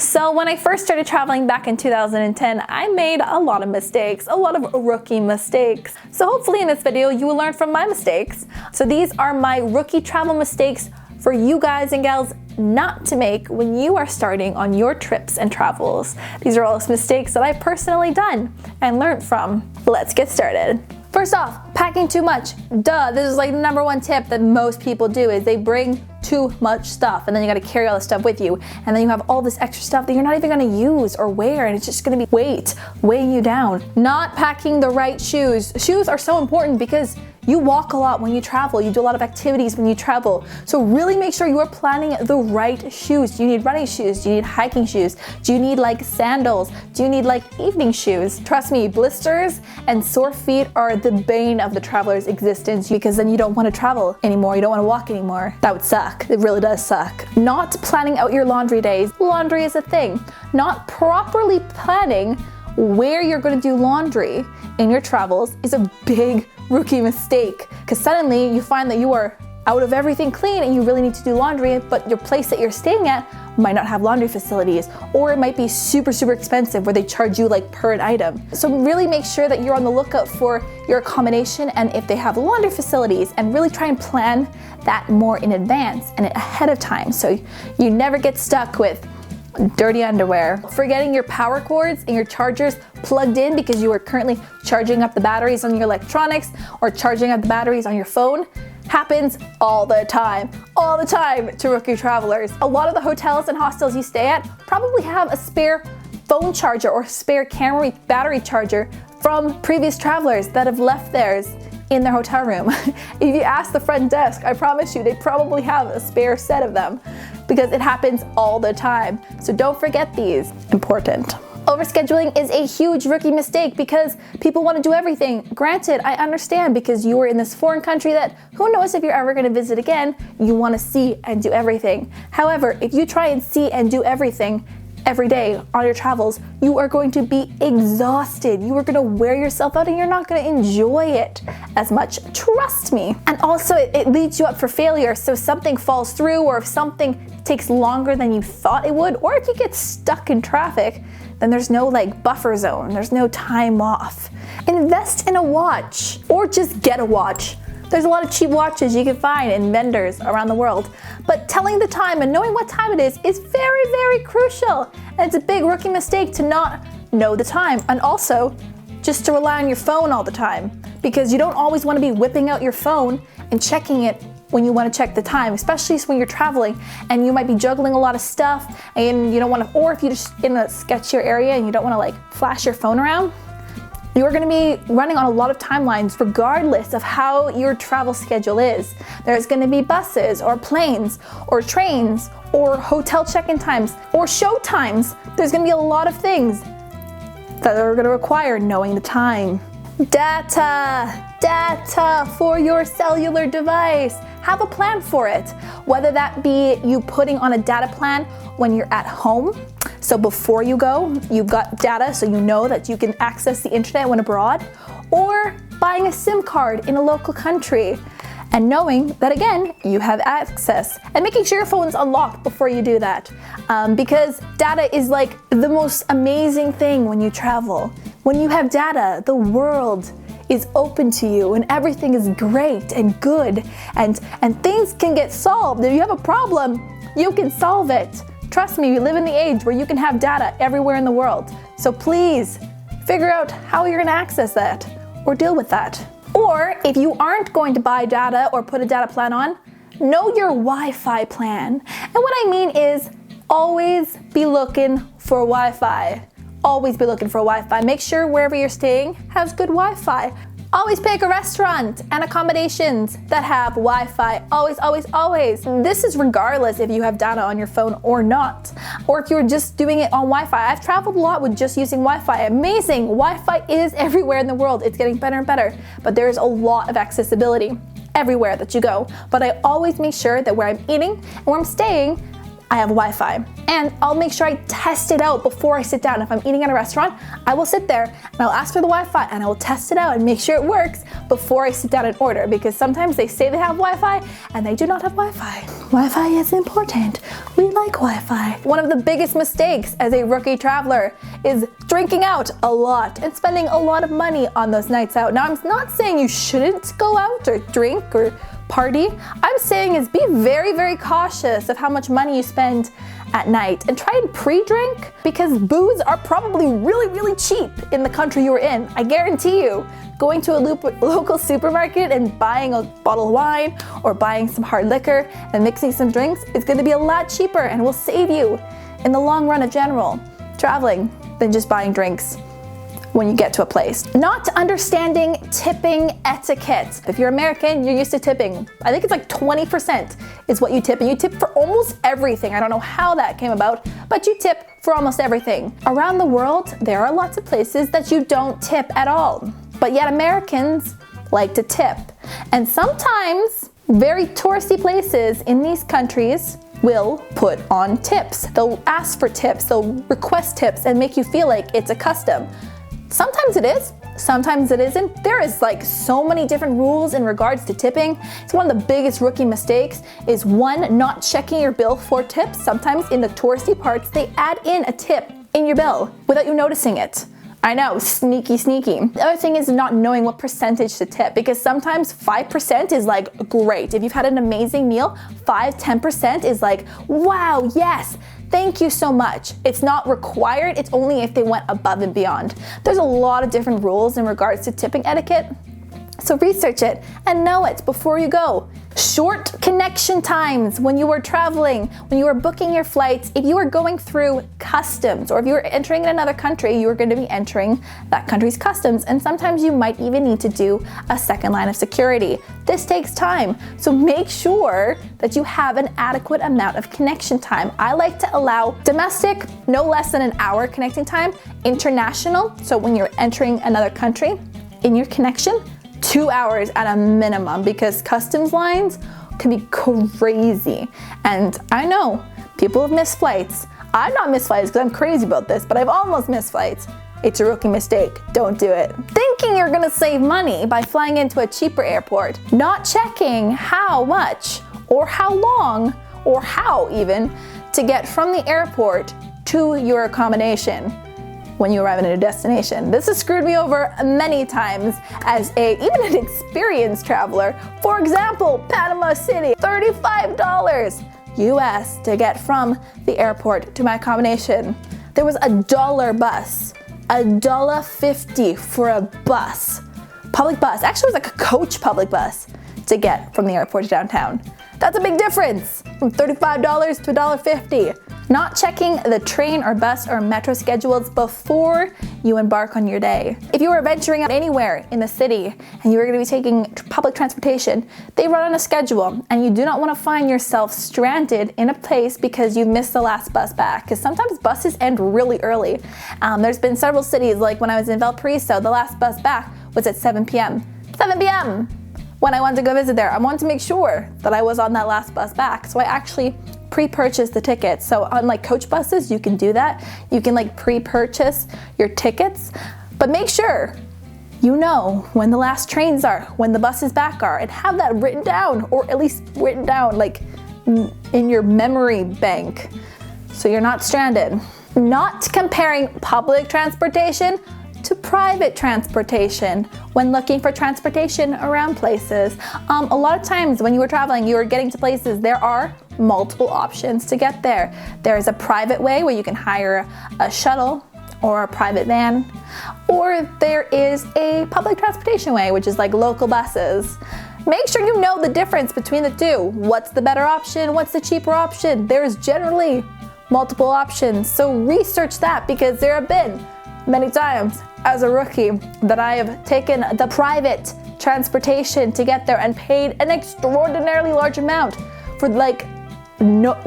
So when I first started traveling back in 2010, I made a lot of mistakes, a lot of rookie mistakes. So hopefully in this video, you will learn from my mistakes. So these are my rookie travel mistakes for you guys and gals not to make when you are starting on your trips and travels. These are all mistakes that I've personally done and learned from. Let's get started. First off, packing too much. Duh, this is like the number one tip that most people do is they bring too much stuff and then you gotta carry all this stuff with you and then you have all this extra stuff that you're not even gonna use or wear and it's just gonna be weighing you down. Not packing the right shoes. Shoes are so important because you walk a lot when you travel, you do a lot of activities when you travel. So really make sure you are planning the right shoes. Do you need running shoes? Do you need hiking shoes? Do you need like sandals? Do you need like evening shoes? Trust me, blisters and sore feet are the bane of the traveler's existence because then you don't want to travel anymore. You don't want to walk anymore. That would suck. It really does suck. Not planning out your laundry days. Laundry is a thing. Not properly planning where you're going to do laundry in your travels is a big rookie mistake because suddenly you find that you are out of everything clean and you really need to do laundry, but your place that you're staying at might not have laundry facilities, or it might be super expensive where they charge you like per an item. So really make sure that you're on the lookout for your accommodation and if they have laundry facilities, and really try and plan that more in advance and ahead of time so you never get stuck with dirty underwear. Forgetting your power cords and your chargers plugged in because you are currently charging up the batteries on your electronics or charging up the batteries on your phone happens all the time to rookie travelers. A lot of the hotels and hostels you stay at probably have a spare phone charger or spare camera battery charger from previous travelers that have left theirs in their hotel room. If you ask the front desk, I promise you, they probably have a spare set of them because it happens all the time. So don't forget these. Important. Overscheduling is a huge rookie mistake because people want to do everything. Granted, I understand because you are in this foreign country that who knows if you're ever going to visit again, you want to see and do everything. However, if you try and see and do everything every day on your travels, you are going to be exhausted. You are going to wear yourself out and you're not going to enjoy it as much. Trust me. And also it leads you up for failure. So if something falls through or if something takes longer than you thought it would, or if you get stuck in traffic, then there's no like buffer zone. There's no time off. Invest in a watch or just get a watch. There's a lot of cheap watches you can find in vendors around the world, but telling the time and knowing what time it is very crucial. And it's a big rookie mistake to not know the time, and also just to rely on your phone all the time because you don't always want to be whipping out your phone and checking it when you want to check the time, especially when you're traveling and you might be juggling a lot of stuff and you don't want to, or if you're just in a sketchier area and you don't want to like flash your phone around. You're going to be running on a lot of timelines regardless of how your travel schedule is. There's going to be buses or planes or trains or hotel check-in times or show times. There's going to be a lot of things that are going to require knowing the time. Data for your cellular device. Have a plan for it, whether that be you putting on a data plan when you're at home. So before you go, you've got data so you know that you can access the internet when abroad, or buying a SIM card in a local country and knowing that again, you have access, and making sure your phone's unlocked before you do that. Because data is like the most amazing thing when you travel. When you have data, the world is open to you and everything is great and good and things can get solved. If you have a problem, you can solve it. Trust me, we live in the age where you can have data everywhere in the world. So please figure out how you're going to access that or deal with that. Or if you aren't going to buy data or put a data plan on, know your Wi-Fi plan. And what I mean is always be looking for Wi-Fi. Always be looking for Wi-Fi. Make sure wherever you're staying has good Wi-Fi. Always pick a restaurant and accommodations that have Wi-Fi. Always. This is regardless if you have data on your phone or not, or if you're just doing it on Wi-Fi. I've traveled a lot with just using Wi-Fi. Amazing. Wi-Fi is everywhere in the world. It's getting better and better, but there's a lot of accessibility everywhere that you go. But I always make sure that where I'm eating and where I'm staying, I have Wi-Fi. And I'll make sure I test it out before I sit down. If I'm eating at a restaurant, I will sit there and I'll ask for the Wi-Fi and I will test it out and make sure it works before I sit down and order, because sometimes they say they have Wi-Fi and they do not have Wi-Fi. Wi-Fi is important. We like Wi-Fi. One of the biggest mistakes as a rookie traveler is drinking out a lot and spending a lot of money on those nights out. Now, I'm not saying you shouldn't go out or drink or party. I'm saying is be very, very cautious of how much money you spend at night, and try and pre-drink, because booze are probably really, really cheap in the country you're in. I guarantee you, going to a local supermarket and buying a bottle of wine or buying some hard liquor and mixing some drinks is going to be a lot cheaper and will save you in the long run of general traveling than just buying drinks when you get to a place. Not understanding tipping etiquette. If you're American, you're used to tipping. I think it's like 20% is what you tip, and you tip for almost everything. I don't know how that came about, but you tip for almost everything. Around the world, there are lots of places that you don't tip at all, but yet Americans like to tip. And sometimes very touristy places in these countries will put on tips. They'll ask for tips, they'll request tips and make you feel like it's a custom. Sometimes it is, sometimes it isn't. There is like so many different rules in regards to tipping. It's one of the biggest rookie mistakes is one, not checking your bill for tips. Sometimes in the touristy parts, they add in a tip in your bill without you noticing it. I know, sneaky, sneaky. The other thing is not knowing what percentage to tip, because sometimes 5% is like great. If you've had an amazing meal, 5-10% is like, wow, yes, thank you so much. It's not required, it's only if they went above and beyond. There's a lot of different rules in regards to tipping etiquette, so research it and know it before you go. Short connection times when you are traveling, when you are booking your flights, if you are going through customs or if you are entering in another country, you are going to be entering that country's customs, and sometimes you might even need to do a second line of security. This takes time, so make sure that you have an adequate amount of connection time. I like to allow domestic, no less than an hour connecting time, international, so when you're entering another country, in your connection, 2 hours at a minimum, because customs lines can be crazy. And I know people have missed flights. I've not missed flights because I'm crazy about this, but I've almost missed flights. It's a rookie mistake. Don't do it. Thinking you're gonna save money by flying into a cheaper airport, not checking how much or how long or how even to get from the airport to your accommodation when you arrive at a destination. This has screwed me over many times as even an experienced traveler. For example, Panama City, $35 US to get from the airport to my accommodation. There was $1 bus, $1.50 for a bus, public bus. Actually, it was like a coach public bus to get from the airport to downtown. That's a big difference, from $35 to $1.50. Not checking the train or bus or metro schedules before you embark on your day. If you are venturing out anywhere in the city and you are going to be taking public transportation, they run on a schedule, and you do not want to find yourself stranded in a place because you missed the last bus back, because sometimes buses end really early. There's been several cities, like when I was in Valparaiso, the last bus back was at 7 p.m. 7 p.m. when I wanted to go visit there. I wanted to make sure that I was on that last bus back, so I actually pre-purchase the tickets. So on like coach buses, you can do that. You can like pre-purchase your tickets, but make sure you know when the last trains are, when the buses back are, and have that written down, or at least written down like in your memory bank, so you're not stranded. Not comparing public transportation to private transportation when looking for transportation around places. A lot of times when you are traveling, you are getting to places, there are multiple options to get there. There's a private way where you can hire a shuttle or a private van, or there is a public transportation way, which is like local buses. Make sure you know the difference between the two. What's the better option? What's the cheaper option? There's generally multiple options, so research that, because there have been many times as a rookie that I have taken the private transportation to get there and paid an extraordinarily large amount for like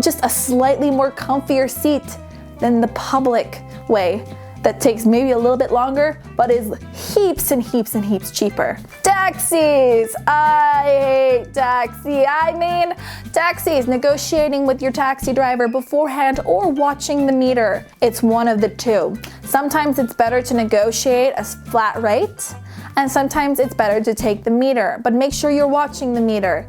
just a slightly more comfier seat than the public way that takes maybe a little bit longer but is heaps and heaps and heaps cheaper. Taxis. I hate taxi. I mean, taxis, negotiating with your taxi driver beforehand or watching the meter. It's one of the two. Sometimes it's better to negotiate a flat rate, and sometimes it's better to take the meter, but make sure you're watching the meter.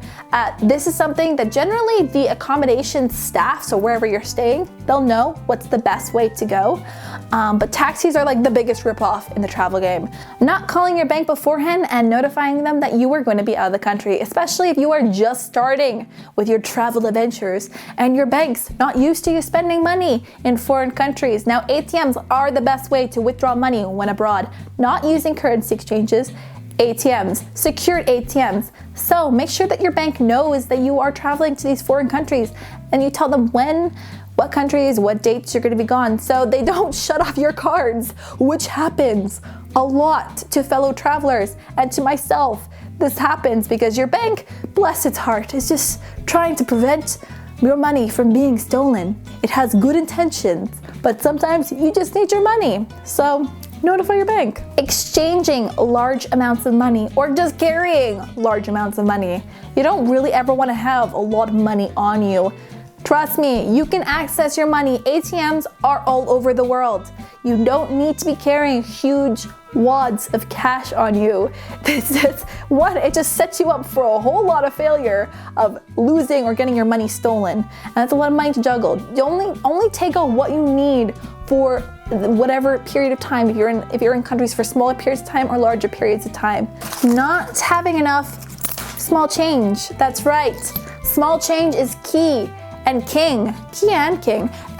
This is something that generally the accommodation staff, so wherever you're staying, they'll know what's the best way to go. But taxis are like the biggest ripoff in the travel game. Not calling your bank beforehand and notifying them that you are going to be out of the country, especially if you are just starting with your travel adventures and your bank's not used to you spending money in foreign countries. Now, ATMs are the best way to withdraw money when abroad, not using currency exchanges. ATMs, secured ATMs. So make sure that your bank knows that you are traveling to these foreign countries and you tell them when, what countries, what dates you're going to be gone, so they don't shut off your cards, which happens a lot to fellow travelers and to myself. This happens because your bank, bless its heart, is just trying to prevent your money from being stolen. It has good intentions, but sometimes you just need your money. So notify your bank. Exchanging large amounts of money or just carrying large amounts of money. You don't really ever want to have a lot of money on you. Trust me, you can access your money. ATMs are all over the world. You don't need to be carrying huge wads of cash on you. It just sets you up for a whole lot of failure of losing or getting your money stolen. And that's a lot of money to juggle. You only take out what you need for whatever period of time, if you're in countries for smaller periods of time or larger periods of time. Not having enough small change. That's right. Small change is key and king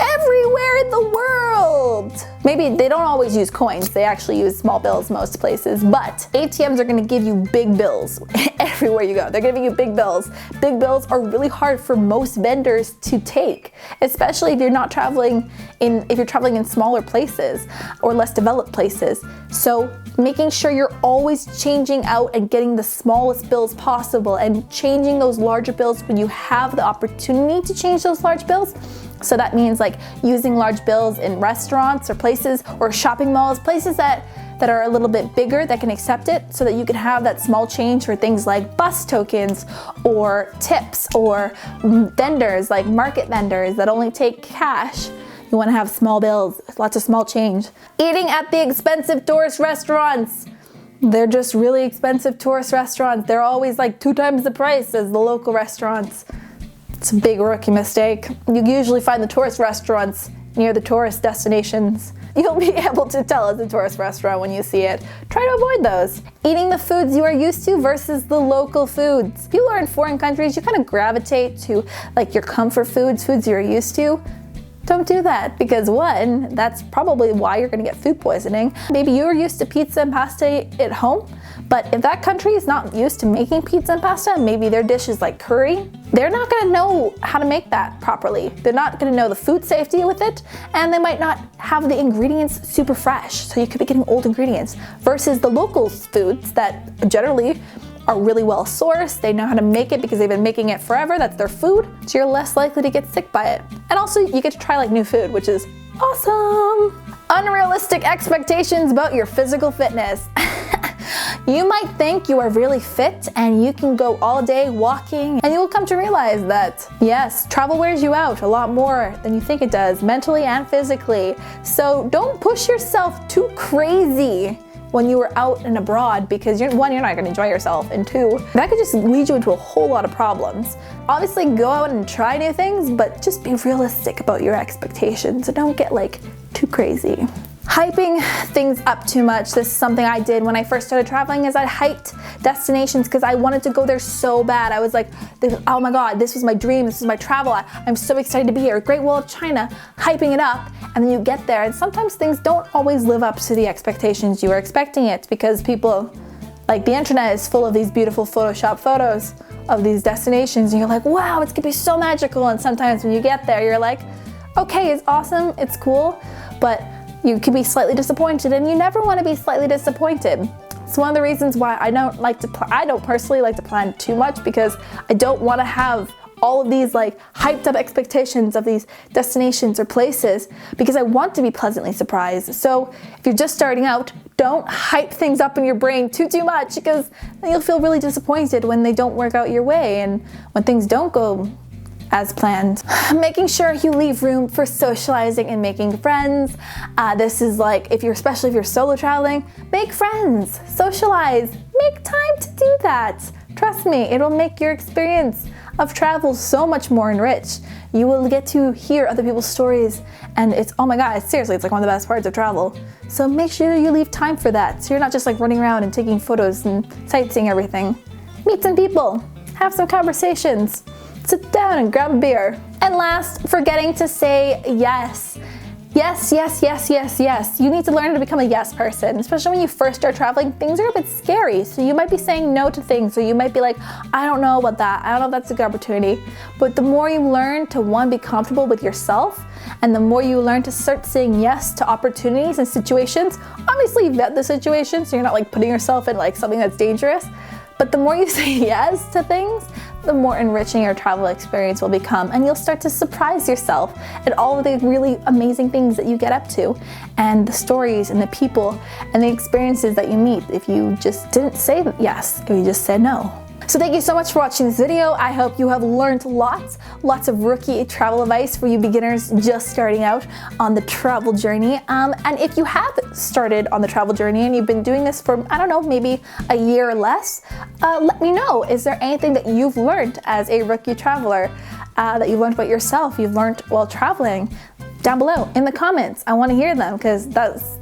everywhere in the world. Maybe they don't always use coins, they actually use small bills most places, but ATMs are gonna give you big bills everywhere you go. They're giving you big bills. Big bills are really hard for most vendors to take, especially if you're traveling in smaller places or less developed places. So making sure you're always changing out and getting the smallest bills possible and changing those larger bills when you have the opportunity to change those large bills. So that means like using large bills in restaurants or places or shopping malls, places that are a little bit bigger that can accept it, so that you can have that small change for things like bus tokens or tips or vendors like market vendors that only take cash. You want to have small bills, lots of small change. Eating at the expensive tourist restaurants. They're just really expensive tourist restaurants. They're always like 2 times the price as the local restaurants. It's a big rookie mistake. You usually find the tourist restaurants near the tourist destinations. You'll be able to tell it's a tourist restaurant when you see it. Try to avoid those. Eating the foods you are used to versus the local foods. If you are in foreign countries, you kind of gravitate to like your comfort foods you're used to. Don't do that, because one, that's probably why you're gonna get food poisoning. Maybe you're used to pizza and pasta at home, but if that country is not used to making pizza and pasta, maybe their dish is like curry, they're not gonna know how to make that properly. They're not gonna know the food safety with it, and they might not have the ingredients super fresh, so you could be getting old ingredients, versus the local foods that generally are really well sourced. They know how to make it because they've been making it forever. That's their food. So you're less likely to get sick by it. And also you get to try like new food, which is awesome. Unrealistic expectations about your physical fitness. You might think you are really fit and you can go all day walking, and you will come to realize that yes, travel wears you out a lot more than you think it does, mentally and physically. So don't push yourself too crazy when you are out and abroad, because one, you're not gonna enjoy yourself, and two, that could just lead you into a whole lot of problems. Obviously go out and try new things, but just be realistic about your expectations and don't get like too crazy. Hyping things up too much. This is something I did when I first started traveling, is I hyped destinations because I wanted to go there so bad. I was like, oh my God, this was my dream, this is my travel. I'm so excited to be here. Great Wall of China, hyping it up. And then you get there, and sometimes things don't always live up to the expectations you were expecting it, because people, like the internet is full of these beautiful Photoshop photos of these destinations, and you're like, wow, it's gonna be so magical. And sometimes when you get there, you're like, okay, it's awesome, it's cool, but you could be slightly disappointed, and you never want to be slightly disappointed. It's one of the reasons why I don't personally like to plan too much, because I don't want to have all of these like hyped up expectations of these destinations or places because I want to be pleasantly surprised. So if you're just starting out, don't hype things up in your brain too much, because then you'll feel really disappointed when they don't work out your way and when things don't go as planned. Making sure you leave room for socializing and making friends. This is like, especially if you're solo traveling, make friends, socialize, make time to do that. Trust me, it'll make your experience of travel so much more enriched. You will get to hear other people's stories, and it's, oh my God, seriously, it's like one of the best parts of travel. So make sure you leave time for that, so you're not just like running around and taking photos and sightseeing everything. Meet some people, have some conversations, sit down and grab a beer. And last, forgetting to say yes. Yes, yes, yes, yes, yes. You need to learn to become a yes person, especially when you first start traveling. Things are a bit scary, so you might be saying no to things, or you might be like, I don't know about that. I don't know if that's a good opportunity. But the more you learn to, one, be comfortable with yourself, and the more you learn to start saying yes to opportunities and situations, obviously vet the situation so you're not like putting yourself in like something that's dangerous. But the more you say yes to things, the more enriching your travel experience will become, and you'll start to surprise yourself at all of the really amazing things that you get up to, and the stories and the people and the experiences that you meet if you just didn't say yes, if you just said no. So thank you so much for watching this video. I hope you have learned lots of rookie travel advice for you beginners just starting out on the travel journey. And if you have started on the travel journey and you've been doing this for, I don't know, maybe a year or less, let me know. Is there anything that you've learned as a rookie traveler, that you've learned about yourself, you've learned while traveling? Down below in the comments. I want to hear them, because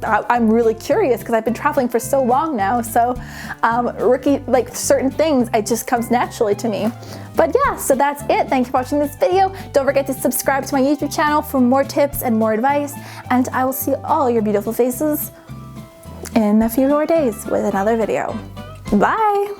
I'm really curious, because I've been traveling for so long now. So like certain things, it just comes naturally to me. But yeah, so that's it. Thank you for watching this video. Don't forget to subscribe to my YouTube channel for more tips and more advice. And I will see all your beautiful faces in a few more days with another video. Bye.